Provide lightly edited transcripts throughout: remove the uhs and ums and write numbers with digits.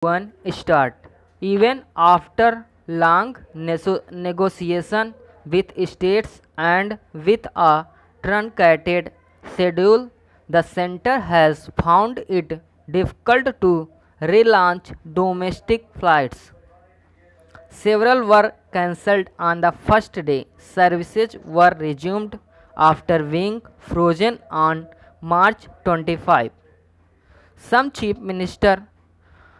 one start. Even after long negotiation with states and with a truncated schedule, the center has found it difficult to relaunch domestic flights. Several were cancelled on the first day. Services were resumed after being frozen on March 25. Some chief minister,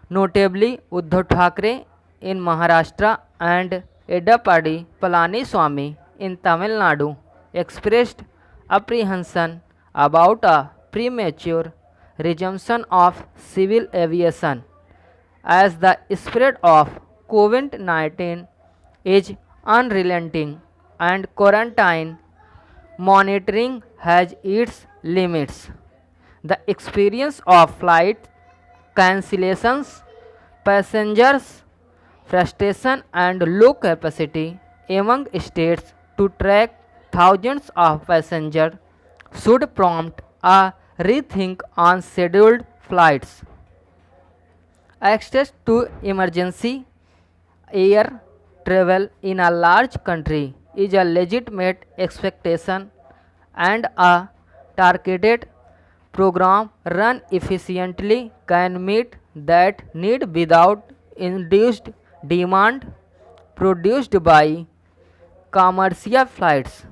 notably Uddhav Thackeray in Maharashtra and Edappadi Palaniswamy in Tamil Nadu, expressed apprehension about a premature resumption of civil aviation as the spread of COVID 19 is unrelenting and quarantine monitoring has its limits. The experience of flight cancellations, passengers' frustration, and low capacity among states to track thousands of passengers should prompt a rethink on scheduled flights. Access to emergency air travel in a large country is a legitimate expectation, and a targeted program run efficiently can meet that need without induced demand produced by commercial flights.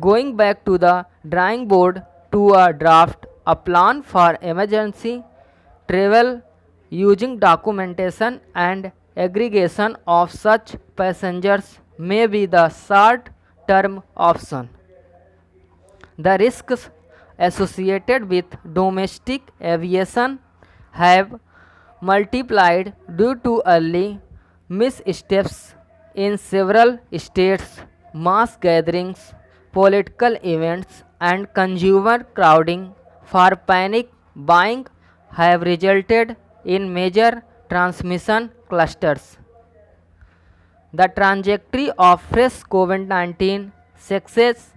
Going back to the drawing board to a draft a plan for emergency travel using documentation and aggregation of such passengers may be the short term option. The risks associated with domestic aviation have multiplied due to early missteps in several states, mass gatherings, political events, and consumer crowding for panic buying have resulted in major transmission clusters. The trajectory of fresh COVID 19 success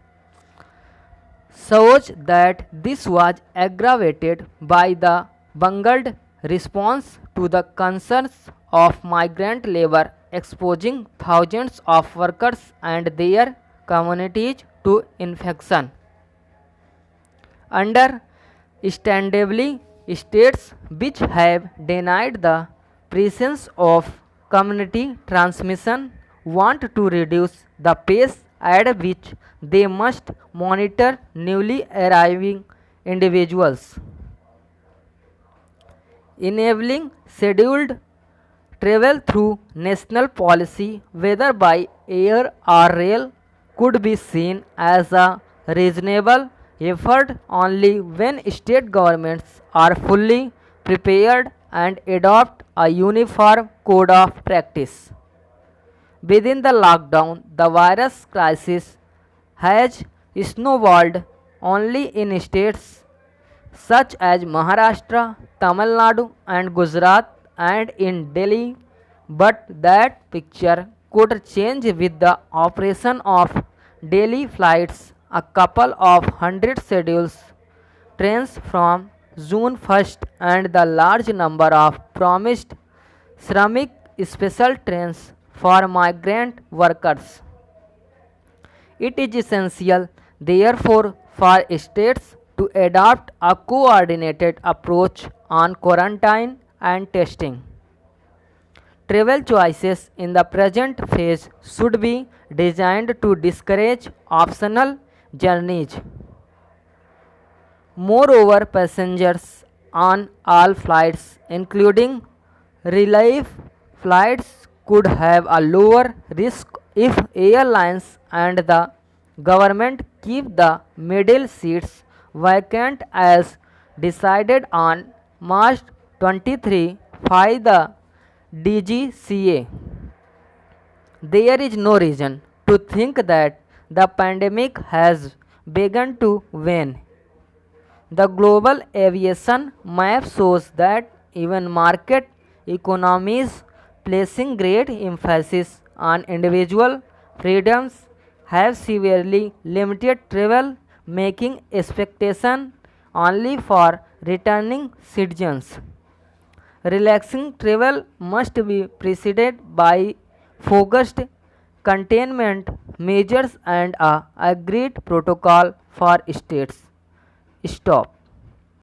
shows that this was aggravated by the bungled response to the concerns of migrant labor, exposing thousands of workers and their communities to infection. Understandably, states which have denied the presence of community transmission want to reduce the pace at which they must monitor newly arriving individuals. Enabling scheduled travel through national policy, whether by air or rail, could be seen as a reasonable effort only when state governments are fully prepared and adopt a uniform code of practice. Within the lockdown, the virus crisis has snowballed only in states such as Maharashtra, Tamil Nadu, and Gujarat, and in Delhi, but that picture could change with the operation of daily flights. A couple of hundred schedules trains from June 1st and the large number of promised Shramik special trains for migrant workers. It is essential, therefore, for states to adopt a coordinated approach on quarantine and testing. Travel choices in the present phase should be designed to discourage optional journeys. Moreover, passengers on all flights, including relief flights, could have a lower risk if airlines and the government keep the middle seats vacant as decided on March 23 by the DGCA. There is no reason to think that the pandemic has begun to wane. The global aviation map shows that even market economies placing great emphasis on individual freedoms have severely limited travel, making expectation only for returning citizens. Relaxing travel must be preceded by focused containment measures and a agreed protocol for states. Stop.